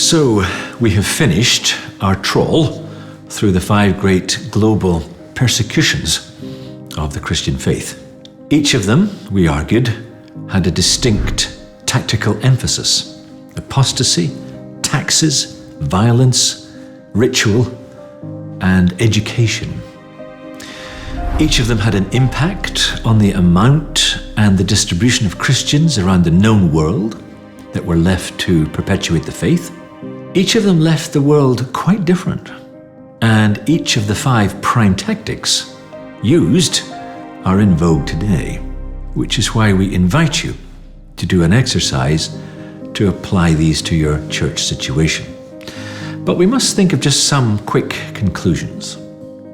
So, we have finished our trawl through the 5 great global persecutions of the Christian faith. Each of them, we argued, had a distinct tactical emphasis: apostasy, taxes, violence, ritual, and education. Each of them had an impact on the amount and the distribution of Christians around the known world that were left to perpetuate the faith. Each of them left the world quite different, and each of the 5 prime tactics used are in vogue today, which is why we invite you to do an exercise to apply these to your church situation. But we must think of just some quick conclusions.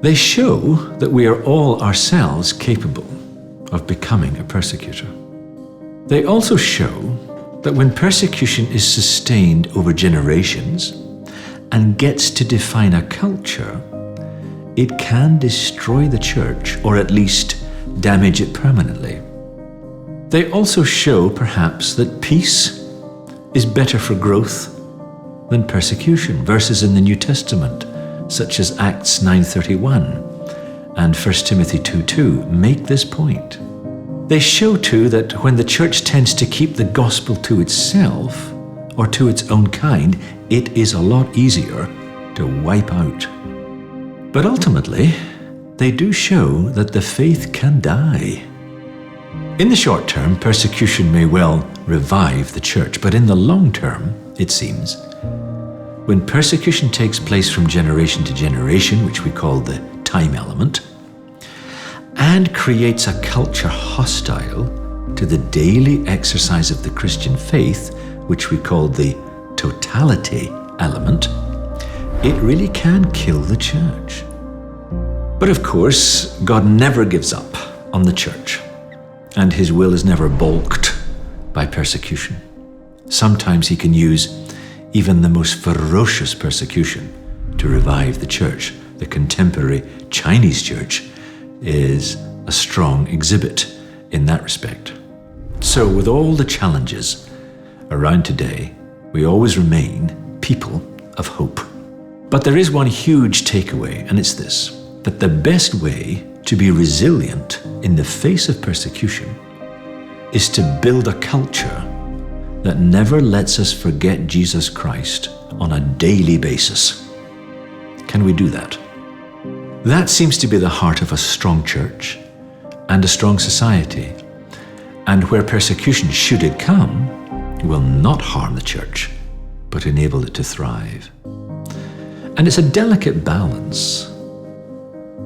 They show that we are all ourselves capable of becoming a persecutor. They also show that when persecution is sustained over generations and gets to define a culture, it can destroy the church, or at least damage it permanently. They also show, perhaps, that peace is better for growth than persecution. Verses in the New Testament, such as Acts 9:31 and 1 Timothy 2:2, make this point. They show too that when the church tends to keep the gospel to itself or to its own kind, it is a lot easier to wipe out. But ultimately, they do show that the faith can die. In the short term, persecution may well revive the church, but in the long term, it seems, when persecution takes place from generation to generation, which we call the time element, and creates a culture hostile to the daily exercise of the Christian faith, which we call the totality element, it really can kill the church. But of course, God never gives up on the church, and his will is never balked by persecution. Sometimes he can use even the most ferocious persecution to revive the church. The contemporary Chinese church is a strong exhibit in that respect. So with all the challenges around today, we always remain people of hope. But there is one huge takeaway, and it's this: that the best way to be resilient in the face of persecution is to build a culture that never lets us forget Jesus Christ on a daily basis. Can we do that? That seems to be the heart of a strong church and a strong society, and where persecution, should it come, will not harm the church, but enable it to thrive. And it's a delicate balance.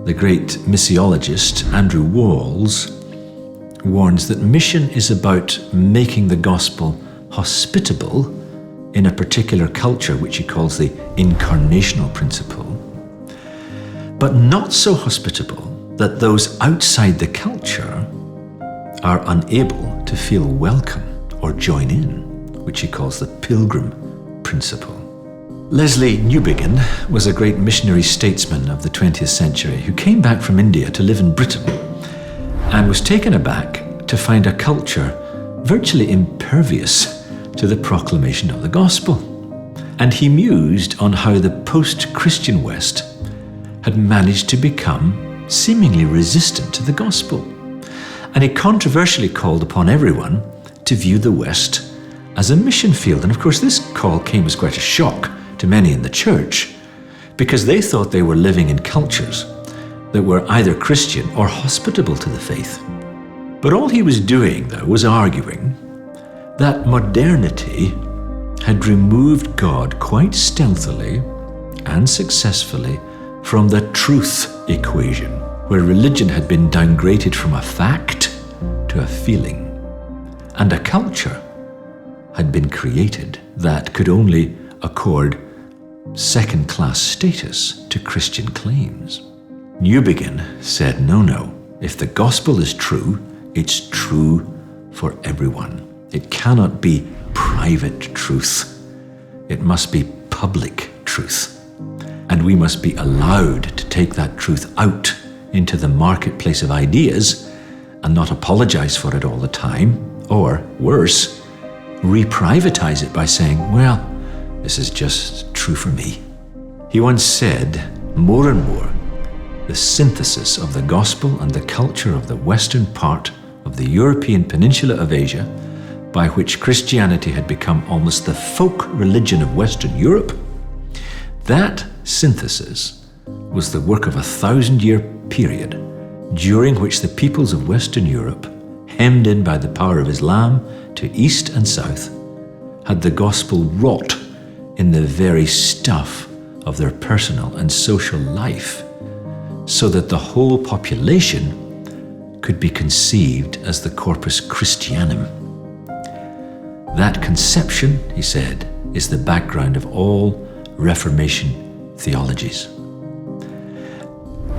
The great missiologist Andrew Walls warns that mission is about making the gospel hospitable in a particular culture, which he calls the incarnational principle, but not so hospitable that those outside the culture are unable to feel welcome or join in, which he calls the pilgrim principle. Leslie Newbigin was a great missionary statesman of the 20th century who came back from India to live in Britain and was taken aback to find a culture virtually impervious to the proclamation of the gospel. And he mused on how the post-Christian West had managed to become seemingly resistant to the gospel. And he controversially called upon everyone to view the West as a mission field. And of course, this call came as quite a shock to many in the church, because they thought they were living in cultures that were either Christian or hospitable to the faith. But all he was doing, though, was arguing that modernity had removed God quite stealthily and successfully from the truth equation, where religion had been downgraded from a fact to a feeling, and a culture had been created that could only accord second-class status to Christian claims. Newbigin said, no, if the gospel is true, it's true for everyone. It cannot be private truth. It must be public truth. And we must be allowed to take that truth out into the marketplace of ideas and not apologize for it all the time, or worse, re-privatize it by saying, well, this is just true for me. He once said, more and more, the synthesis of the gospel and the culture of the western part of the European peninsula of Asia, by which Christianity had become almost the folk religion of Western Europe, that synthesis was the work of a 1,000-year period during which the peoples of Western Europe, hemmed in by the power of Islam to east and south, had the gospel wrought in the very stuff of their personal and social life, so that the whole population could be conceived as the Corpus Christianum. That conception, he said, is the background of all Reformation theologies.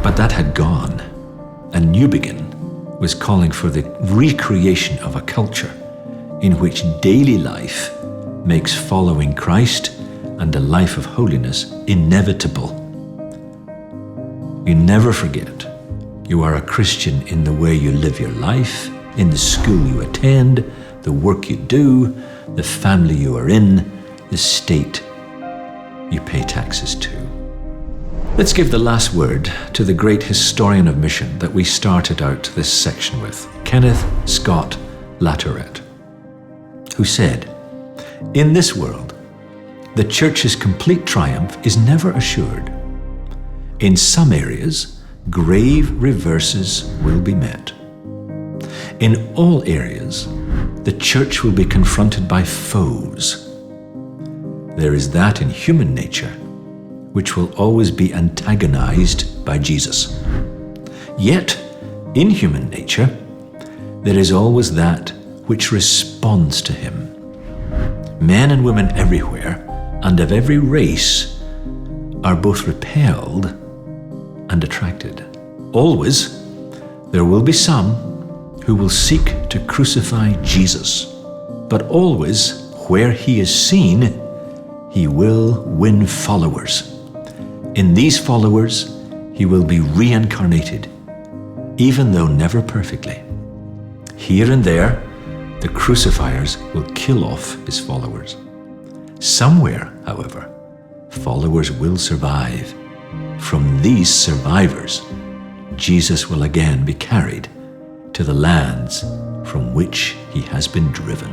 But that had gone. A new begin was calling for the recreation of a culture in which daily life makes following Christ and a life of holiness inevitable. You never forget you are a Christian in the way you live your life, in the school you attend, the work you do, the family you are in, the state you pay taxes to. Let's give the last word to the great historian of mission that we started out this section with, Kenneth Scott Latourette, who said, "In this world, the church's complete triumph is never assured. In some areas, grave reverses will be met. In all areas, the church will be confronted by foes. There is that in human nature which will always be antagonized by Jesus. Yet, in human nature, there is always that which responds to him. Men and women everywhere, and of every race, are both repelled and attracted. Always, there will be some who will seek to crucify Jesus, but always, where he is seen, he will win followers. In these followers, he will be reincarnated, even though never perfectly. Here and there, the crucifiers will kill off his followers. Somewhere, however, followers will survive. From these survivors, Jesus will again be carried to the lands from which he has been driven."